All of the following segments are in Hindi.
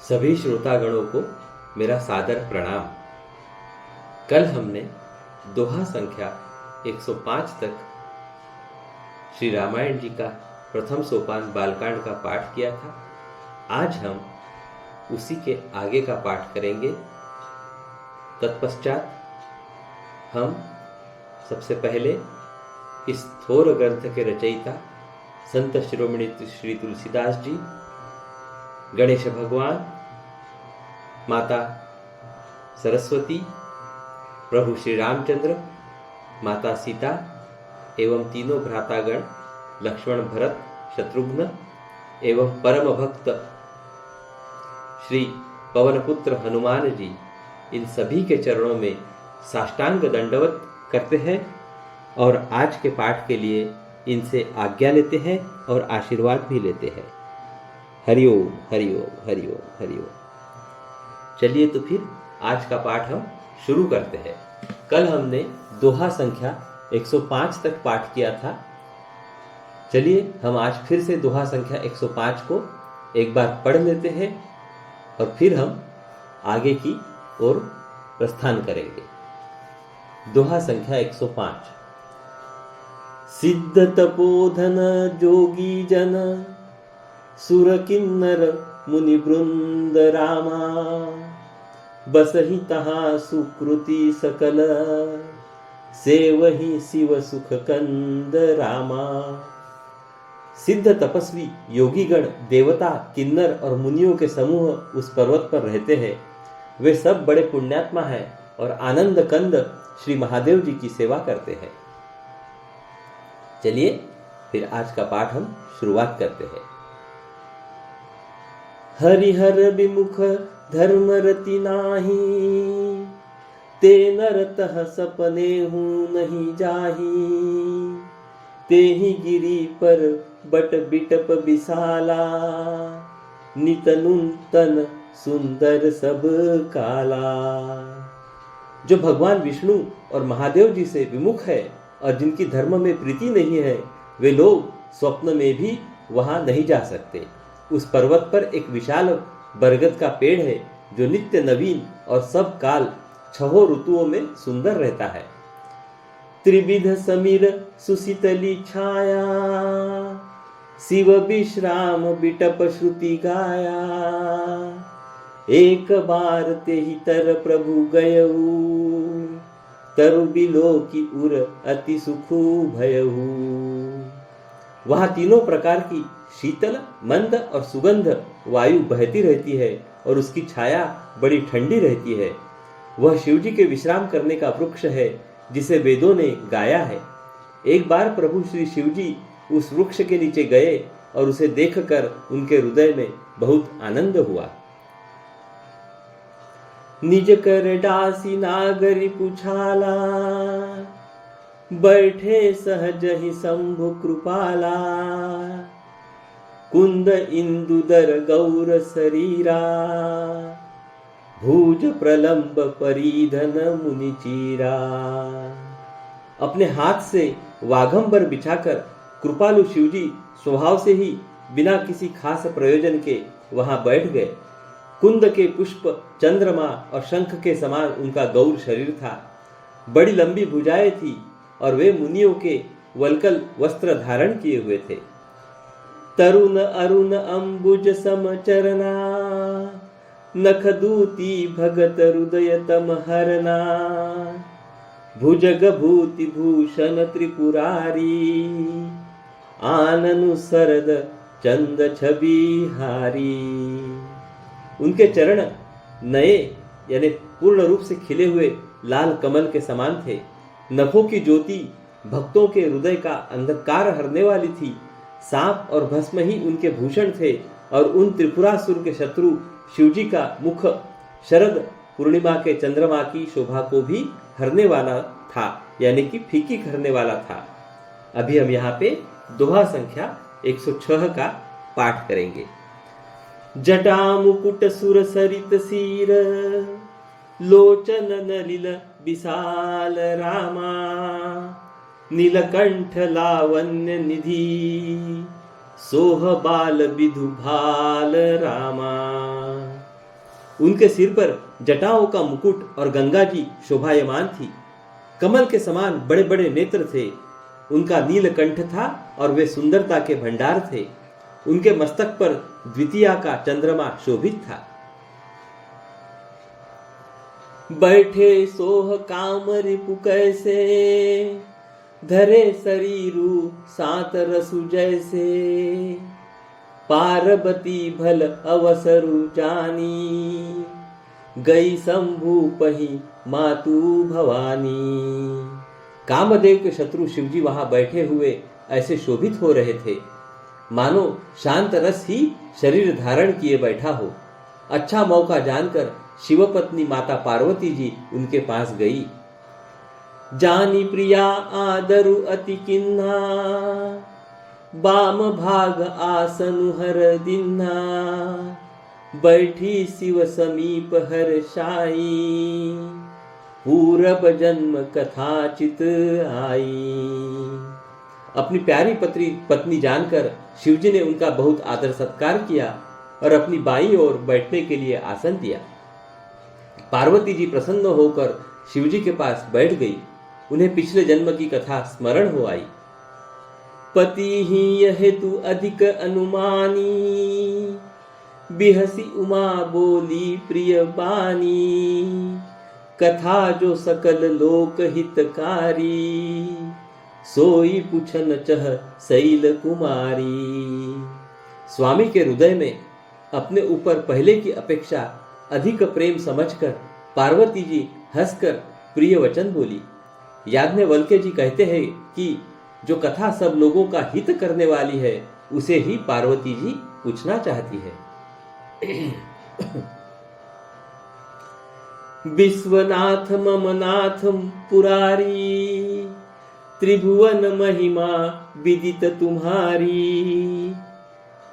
सभी श्रोतागणों को मेरा सादर प्रणाम। कल हमने दोहा संख्या 105 तक श्री रामायण जी का प्रथम सोपान बालकांड का पाठ किया था। आज हम उसी के आगे का पाठ करेंगे। तत्पश्चात हम सबसे पहले इस थोर ग्रंथ के रचयिता संत शिरोमणि श्री तुलसीदास जी, गणेश भगवान, माता सरस्वती, प्रभु श्री रामचंद्र, माता सीता एवं तीनों भ्रातागण लक्ष्मण, भरत, शत्रुघ्न एवं परम भक्त श्री पवनपुत्र हनुमान जी, इन सभी के चरणों में साष्टांग दंडवत करते हैं और आज के पाठ के लिए इनसे आज्ञा लेते हैं और आशीर्वाद भी लेते हैं। हरिओम हरिओम हरिओम हरिओम। चलिए तो फिर आज का पाठ हम शुरू करते हैं। कल हमने दोहा संख्या 105 तक पाठ किया था। चलिए हम आज फिर से दोहा संख्या 105 को एक बार पढ़ लेते हैं और फिर हम आगे की ओर प्रस्थान करेंगे। दोहा संख्या 105। सिद्ध तपोधन जोगी जन सुर किन्नर मुनि वृंद रामा, बसहि तहाँ सुकृति सकल सेवहि शिव सुख कंद रामा। सिद्ध तपस्वी योगीगण, देवता, किन्नर और मुनियों के समूह उस पर्वत पर रहते हैं। वे सब बड़े पुण्यात्मा हैं और आनंद कंद श्री महादेव जी की सेवा करते हैं। चलिए फिर आज का पाठ हम शुरुआत करते हैं। हरिहर विमुख धर्म रति नाही, ते नर तह सपने हूँ नहीं जाही। ते ही गिरी पर बट बिटप विशाला, नित नूतन सुंदर सब काला। जो भगवान विष्णु और महादेव जी से विमुख है और जिनकी धर्म में प्रीति नहीं है, वे लोग स्वप्न में भी वहां नहीं जा सकते। उस पर्वत पर एक विशाल बरगद का पेड़ है जो नित्य नवीन और सब काल छहों ऋतुओं में सुंदर रहता है। त्रिविध समीर सुशीतली छाया, शिव विश्राम बिटप श्रुति गाया। एक बार ते ही तर प्रभु गयऊ, तरु बिलो की उर अति सुखु भयऊ। वहां तीनों प्रकार की शीतल, मंद और सुगंध वायु बहती रहती है और उसकी छाया बड़ी ठंडी रहती है। वह शिवजी के विश्राम करने का वृक्ष है जिसे वेदों ने गाया है। एक बार प्रभु श्री शिवजी उस वृक्ष के नीचे गए और उसे देखकर उनके हृदय में बहुत आनंद हुआ। निज कर डासी नागरी पुछाला, बैठे सहज ही शंभु कृपाला। कुंद इंदुदर गौर शरीरा, भुज प्रलंब परिधन मुनि चीरा। अपने हाथ से वाघंबर बिछाकर कृपालु शिवजी स्वभाव से ही बिना किसी खास प्रयोजन के वहां बैठ गए। कुंद के पुष्प, चंद्रमा और शंख के समान उनका गौर शरीर था। बड़ी लंबी भुजाएं थी और वे मुनियों के वल्कल वस्त्र धारण किए हुए थे। तरुण अरुण अंबुज समचरना, नख दूती भगत हृदय तम हरना। भुजग भूति भूषण त्रिपुरारी, आननु सरद चंद छवि हारी। उनके चरण नए यानी पूर्ण रूप से खिले हुए लाल कमल के समान थे। नखों की ज्योति भक्तों के हृदय का अंधकार हरने वाली थी। सांप और भस्म ही उनके भूषण थे और उन त्रिपुरासुर के शत्रु शिवजी का मुख शरद पूर्णिमा के चंद्रमा की शोभा को भी हरने वाला था, यानी कि फीकी करने वाला था। अभी हम यहाँ पे दोहा संख्या 106 का पाठ करेंगे। जटा मुकुट सुर सरित सीर, लोचन नलिल विशाल रामा। नीलकंठ लावण्य निधि, सोह बाल विधु भाल रामा। उनके सिर पर जटाओं का मुकुट और गंगा जी शोभायमान थी। कमल के समान बड़े बड़े नेत्र थे। उनका नीलकंठ था और वे सुंदरता के भंडार थे। उनके मस्तक पर द्वितीया का चंद्रमा शोभित था। बैठे सोह काम रिपु कैसे, धरे शरीरु सात रसु जैसे, पार्वती भल अवसरु जानी, गई शंभु पही मातु भवानी। कामदेव के शत्रु शिवजी वहां बैठे हुए ऐसे शोभित हो रहे थे मानो शांत रस ही शरीर धारण किए बैठा हो। अच्छा मौका जानकर शिवपत्नी माता पार्वती जी उनके पास गई। जानी प्रिया आदरु अति किन्हा, बाम भाग आसनु हर दिन्हा, बैठी शिव समीप हर शाई, पूरब जन्म कथाचित आई। अपनी प्यारी पत्नी जानकर शिवजी ने उनका बहुत आदर सत्कार किया और अपनी बाईं ओर बैठने के लिए आसन दिया। पार्वती जी प्रसन्न होकर शिवजी के पास बैठ गई। उन्हें पिछले जन्म की कथा स्मरण हो आई। पति ही यह तू अधिक अनुमानी, बिहसी उमा बोली प्रिय बानी, कथा जो सकल लोक हितकारी, सोई पुछन चह शैल कुमारी। स्वामी के हृदय में अपने ऊपर पहले की अपेक्षा अधिक प्रेम समझकर पार्वती जी हंसकर प्रिय वचन बोली। याज्ञवल्क्य जी कहते हैं कि जो कथा सब लोगों का हित करने वाली है उसे ही पार्वती जी पूछना चाहती है। विश्वनाथ मम नाथ पुरारी, त्रिभुवन महिमा विदित तुम्हारी,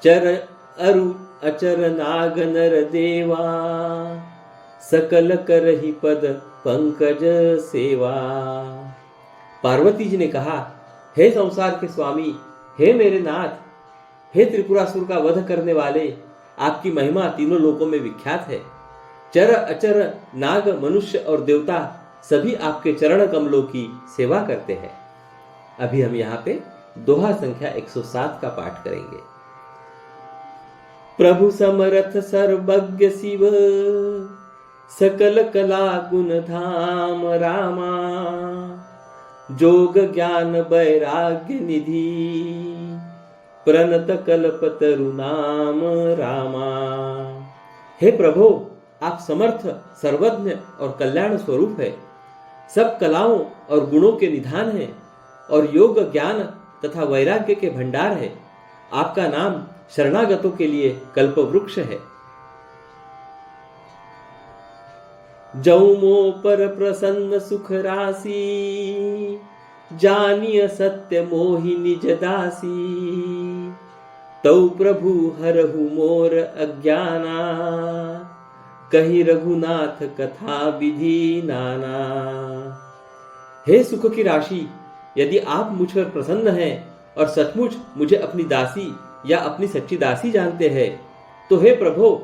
चर अरु अचर नाग नर देवा, सकल करहि पद पंकज सेवा। पार्वती जी ने कहा, हे संसार के स्वामी, हे मेरे नाथ, हे त्रिपुरासुर का वध करने वाले, आपकी महिमा तीनों लोकों में विख्यात है। चर अचर नाग मनुष्य और देवता सभी आपके चरण कमलों की सेवा करते हैं। अभी हम यहाँ पे दोहा संख्या 107 का पाठ करेंगे। प्रभु समरथ सर्वज्ञ शिव, सकल कला गुण धाम रामा, जोग ज्ञान वैराग्य निधि, प्रणत कल्पतरु नाम रामा। हे प्रभु, आप समर्थ, सर्वज्ञ और कल्याण स्वरूप है। सब कलाओं और गुणों के निधान हैं और योग ज्ञान तथा वैराग्य के भंडार है। आपका नाम शरणागतों के लिए कल्प वृक्ष है। जौमो पर प्रसन्न सुख राशि, जानिय सत्य मोहि निज दासी, तौ प्रभु हरहु मोर अज्ञाना, कही रघुनाथ कथा विधि नाना। हे सुख की राशि, यदि आप मुझ पर प्रसन्न हैं और सचमुच मुझे अपनी दासी या अपनी सच्ची दासी जानते हैं, तो हे प्रभु,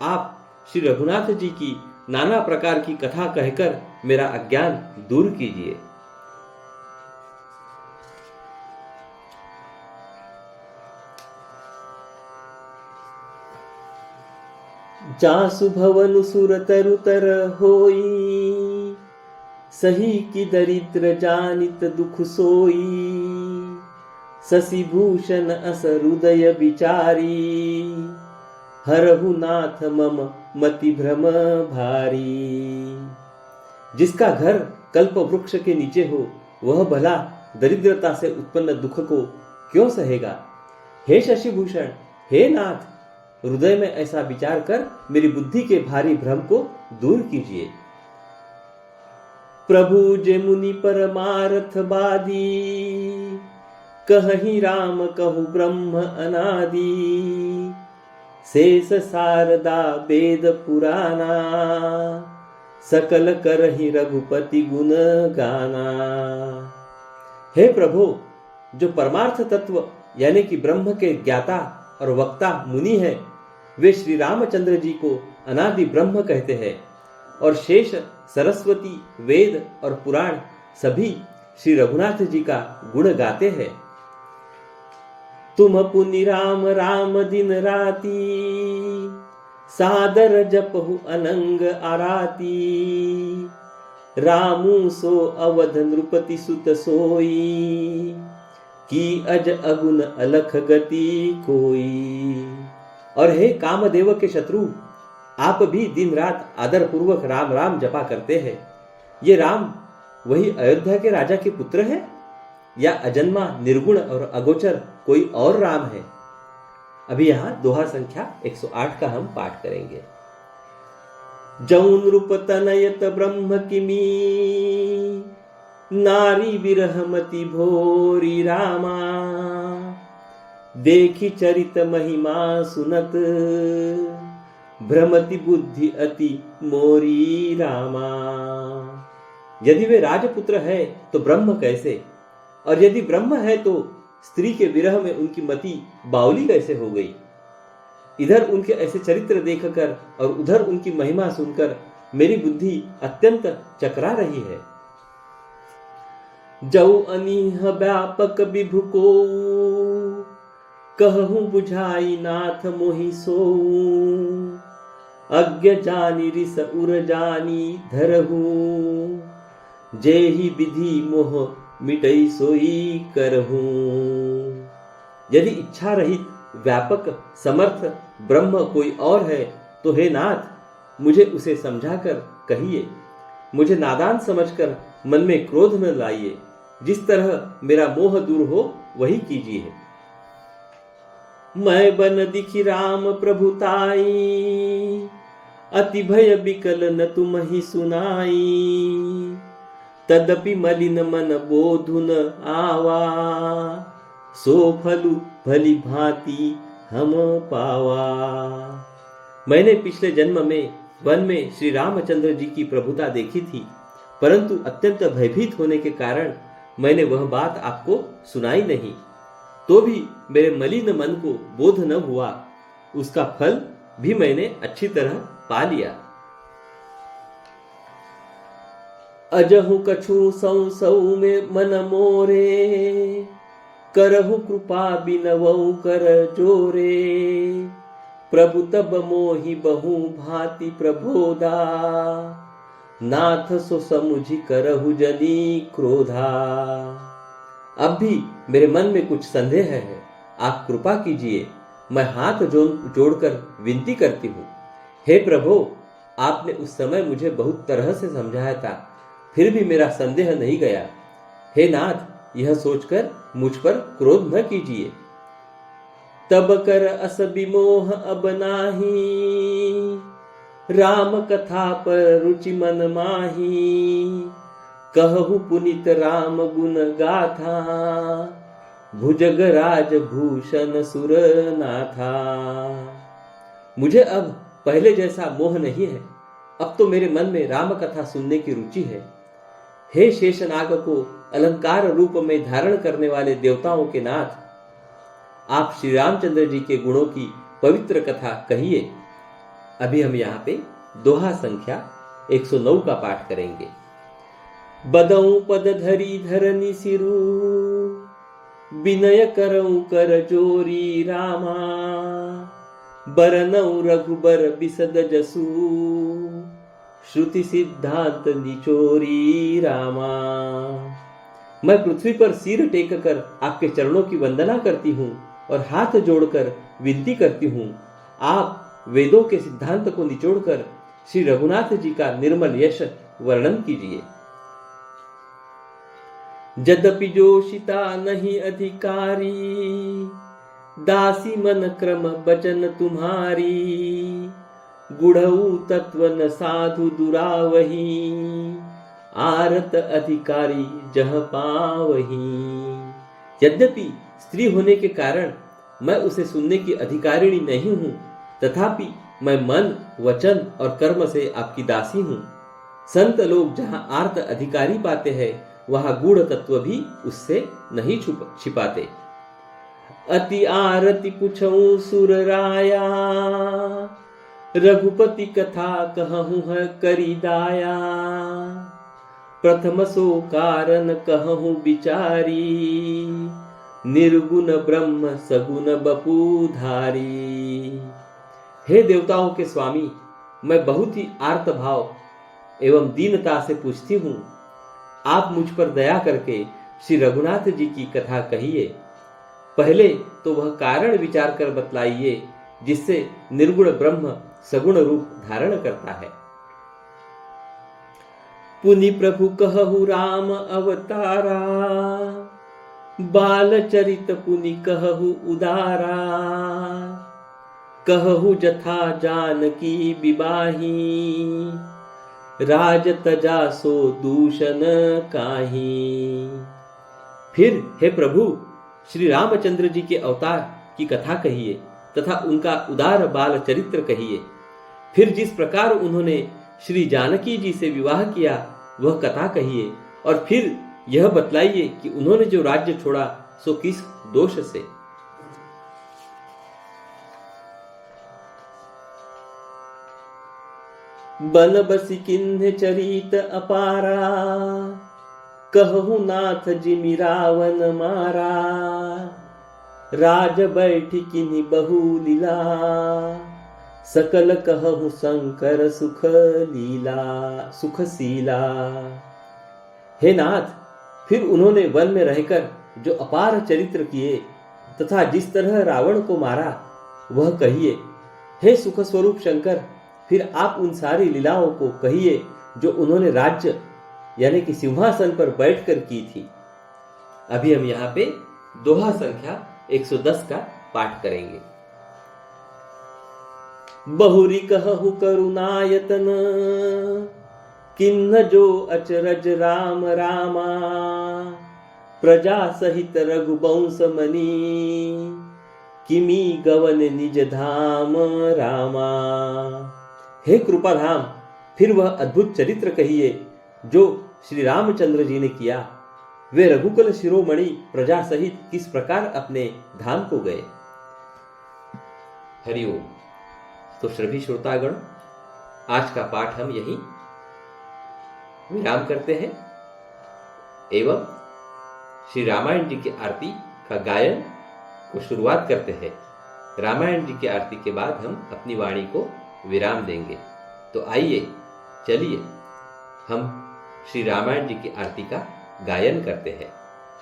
आप श्री रघुनाथ जी की नाना प्रकार की कथा कहकर मेरा अज्ञान दूर कीजिए। जासु भवनु सुर तरु तर होई, सही की दरिद्र जानित दुख सोई, शशि भूषण अस हृदय विचारी, हरहु नाथ मम मति भ्रम भारी। जिसका घर कल्प वृक्ष के नीचे हो वह भला दरिद्रता से उत्पन्न दुख को क्यों सहेगा। हे शशिभूषण, हे नाथ, हृदय में ऐसा विचार कर मेरी बुद्धि के भारी भ्रम को दूर कीजिए। प्रभु जे मुनि परमार्थ बादी, कहहि राम कहु ब्रह्म अनादि, शेष शारदा वेद पुराना, सकल करहि रघुपति गुण गाना। हे प्रभु, जो परमार्थ तत्व यानी कि ब्रह्म के ज्ञाता और वक्ता मुनि है, वे श्री रामचंद्र जी को अनादि ब्रह्म कहते हैं और शेष, सरस्वती, वेद और पुराण सभी श्री रघुनाथ जी का गुण गाते हैं। तुम पुनि राम राम दिन राती, सादर जपहु अनंग आराती। रामू सो अवध नृपति सुत सोई, की अज अगुन अलख गति कोई। और हे कामदेव के शत्रु, आप भी दिन रात आदर पूर्वक राम राम जपा करते हैं। ये राम वही अयोध्या के राजा के पुत्र है या अजन्मा, निर्गुण और अगोचर कोई और राम है? अभी यहां दोहा संख्या 108 का हम पाठ करेंगे। जौन रूप तनयत ब्रह्म किमी, नारी विरहमति भोरी रामा। देखी चरित महिमा सुनत, भ्रमति बुद्धि अति मोरी रामा। यदि वे राजपुत्र है तो ब्रह्म कैसे, और यदि ब्रह्म है तो स्त्री के विरह में उनकी मति बावली कैसे हो गई। इधर उनके ऐसे चरित्र देखकर और उधर उनकी महिमा सुनकर मेरी बुद्धि अत्यंत चकरा रही है। जौ अनीह व्यापक विभु को, कहूं बुझाई नाथ मोहि सो। अज्ञ जानी रिस उर जानी धरहू, जेहि विधि मोह मिटई सोई करहूं। यदि इच्छा रहित व्यापक समर्थ ब्रह्म कोई और है तो हे नाथ, मुझे उसे समझाकर कहिए। मुझे नादान समझकर मन में क्रोध न लाइए। जिस तरह मेरा मोह दूर हो वही कीजिए। मैं बन दिखी राम प्रभुताई, अति भय विकल न तुम ही सुनाई। तदपि मलिन मन बोधु न आवा, सो फलु भली भांति हम पावा। मैंने पिछले जन्म में वन में श्री रामचंद्र जी की प्रभुता देखी थी, परंतु अत्यंत भयभीत होने के कारण मैंने वह बात आपको सुनाई नहीं। तो भी मेरे मलिन मन को बोध न हुआ, उसका फल भी मैंने अच्छी तरह पा लिया। अजहु कछु सौ सौ में मन मोरे, करहु कृपा बिनवऊ कर जोरे। प्रभु तब मोहि बहु भांति प्रबोधा, नाथ सो समुझि करहु जनी क्रोधा। अब भी मेरे मन में कुछ संदेह है, आप कृपा कीजिए। मैं हाथ जोड़कर विनती करती हूँ। हे प्रभु, आपने उस समय मुझे बहुत तरह से समझाया था, फिर भी मेरा संदेह नहीं गया। हे नाथ, यह सोचकर मुझ पर क्रोध न कीजिए। तब कर अस विमोह अब नाही, राम कथा पर रुचि मन माही। कहु पुनित राम गुण गाथा, भुजग राज भूषण सुर नाथा। मुझे अब पहले जैसा मोह नहीं है, अब तो मेरे मन में राम कथा सुनने की रुचि है। हे शेषनाग को अलंकार रूप में धारण करने वाले देवताओं के नाथ, आप श्री रामचंद्र जी के गुणों की पवित्र कथा कहिए। अभी हम यहाँ पे दोहा संख्या 109 का पाठ करेंगे। बदऊ पद धरी धरनी सिरु, विनय करऊं कर जोरी रामा। बरनऊ रघुबर बिसद जसु, श्रुति सिद्धांत निचोरी रामा। मैं पृथ्वी पर सिर टेक कर आपके चरणों की वंदना करती हूँ और हाथ जोड़कर विनती करती हूँ। आप वेदों के सिद्धांत को निचोड़कर श्री रघुनाथ जी का निर्मल यश वर्णन कीजिए। यद्यपि जोशिता नहीं अधिकारी, दासी मन क्रम बचन तुम्हारी। गुढ़ऊ तत्व न साधु दुरावही, आरत अधिकारी जह पावही। यद्यपि स्त्री होने के कारण मैं उसे सुनने की अधिकारिणी नहीं हूँ, तथापि मैं मन, वचन और कर्म से आपकी दासी हूँ। संत लोग जहाँ आर्त अधिकारी पाते हैं, वहाँ गूढ़ तत्व भी उससे नहीं छिपाते। अति आरती पुछऊं सुर राया, रघुपति कथा कहूँ है करी दाया। प्रथम सो कारण कहूँ विचारी, निर्गुण ब्रह्म सगुण बपुधारी। हे देवताओं के स्वामी, मैं बहुत ही आर्त भाव एवं दीनता से पूछती हूँ, आप मुझ पर दया करके श्री रघुनाथ जी की कथा कहिए। पहले तो वह कारण विचार कर बतलाइए जिससे निर्गुण ब्रह्म सगुण रूप धारण करता है। पुनि प्रभु कहु राम अवतारा, बाल चरित पुनि कहु उदारा। कहु जथा जानकी विवाही, राज तजा सो दूषण काहि। फिर हे प्रभु, श्री रामचंद्र जी के अवतार की कथा कहिए तथा उनका उदार बाल चरित्र कहिए। फिर जिस प्रकार उन्होंने श्री जानकी जी से विवाह किया वह कथा कहिए, और फिर यह बतलाइए कि उन्होंने जो राज्य छोड़ा सो किस दोष से। बन बसी किन्ह चरित अपारा, कहु नाथ जिमि रावण मारा। राज बैठी किन्हि बहु लीला, सकल कहु शंकर सुख शीला। हे नाथ, फिर उन्होंने वन में रहकर जो अपार चरित्र किए तथा जिस तरह रावण को मारा वह कहिए। हे सुख स्वरूप शंकर, फिर आप उन सारी लीलाओं को कहिए जो उन्होंने राज्य यानी कि सिंहासन पर बैठकर की थी। अभी हम यहाँ पे दोहा संख्या 110 का पाठ करेंगे। बहुरी कहु करुणायतन, किन्न जो अचरज राम रामा। प्रजा सहित रघुवंश मनी, किमी गवन निज धाम रामा। हे कृपा धाम, फिर वह अद्भुत चरित्र कहिए जो श्री रामचंद्र जी ने किया। वे रघुकुल शिरोमणि प्रजा सहित किस प्रकार अपने धाम को गए। हरिओम। तो सभी श्रोतागण, आज का पाठ हम यहीं विराम करते हैं एवं श्री रामायण जी की आरती का गायन को शुरुआत करते हैं। रामायण जी की आरती के बाद हम अपनी वाणी को विराम देंगे। तो आइए, चलिए हम श्री रामायण जी की आरती का गायन करते हैं।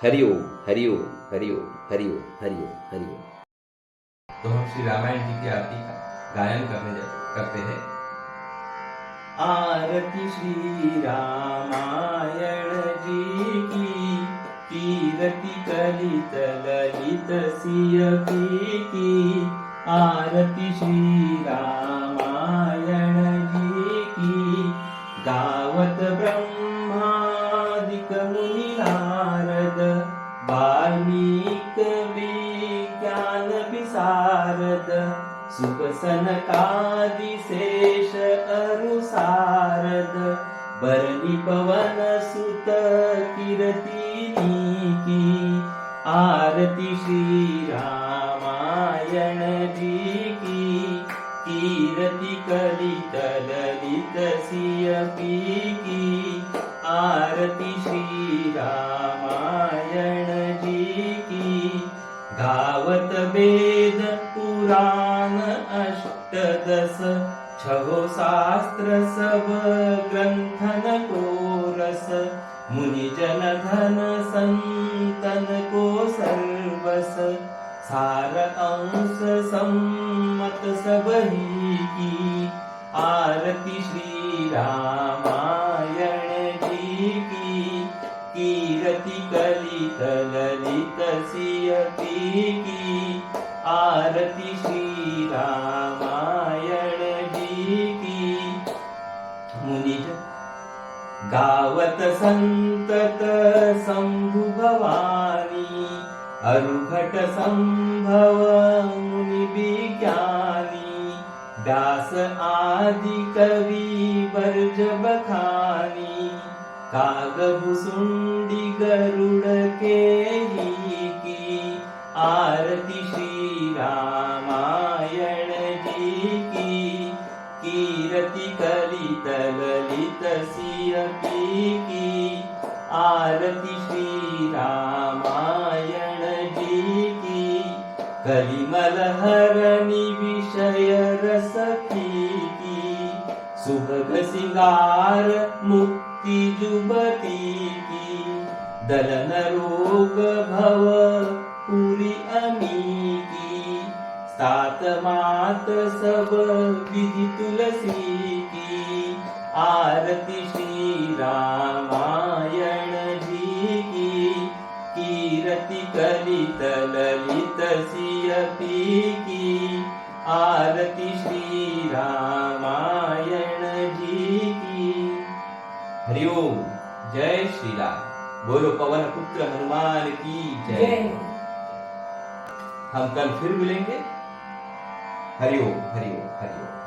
हरिओम हरिओम हरिओम हरिओम हरिओम हरिओम। तो हम श्री रामायण जी की आरती का गायन करते हैं। आरती श्री रामायण जी की, कीरति कलित ललित सिय की। आरती श्री रामायण जी की, गावत ब्रह्मादिक मुनि नारद। वाल्मीकि विज्ञान विशारद, सुख सनकादि शेष अरु सारद। बरनी पवन सुत कीरति की। आरती श्री रामायण जी की, कीरति कलित ललित सिय की। आरती श्री रामायण जी की, गावत वेद पुराण अष्टदश। छहो शास्त्र सब ग्रंथन को रस। मुनि जन धन संतन को सर्वस। सार अंश सम्मत सबही की। आरती श्री रामायण जी की, कीरति कलित ललित सिय की। आरती श्री रामायण जी की, मुनि गावत संतत शंभु भवानी। अरुघट संभव मुनि विज्ञानी। व्यास आदि कवि बरज बखानी। काग भुसुंडी गरुड़ के ही की। आरती श्री रामायण जी की, कीरति कलित ललित सिय की, आरती श्री रामायण जी की, कलिमल हरनि विषय रस की, सुभग सिंगार मुक्ति जुबती की, दलन रोग भव पुरी अमी की, सात मात सब विधि तुलसी की, आरती श्री रामायण जी की, कीरति कलित ललित सिय की, आरती श्री रामायण जी की। हरिओम। जय श्री राम। बोलो पवन पुत्र हनुमान की जय। हम कल फिर मिलेंगे। हरिओम हरिओम हरिओम।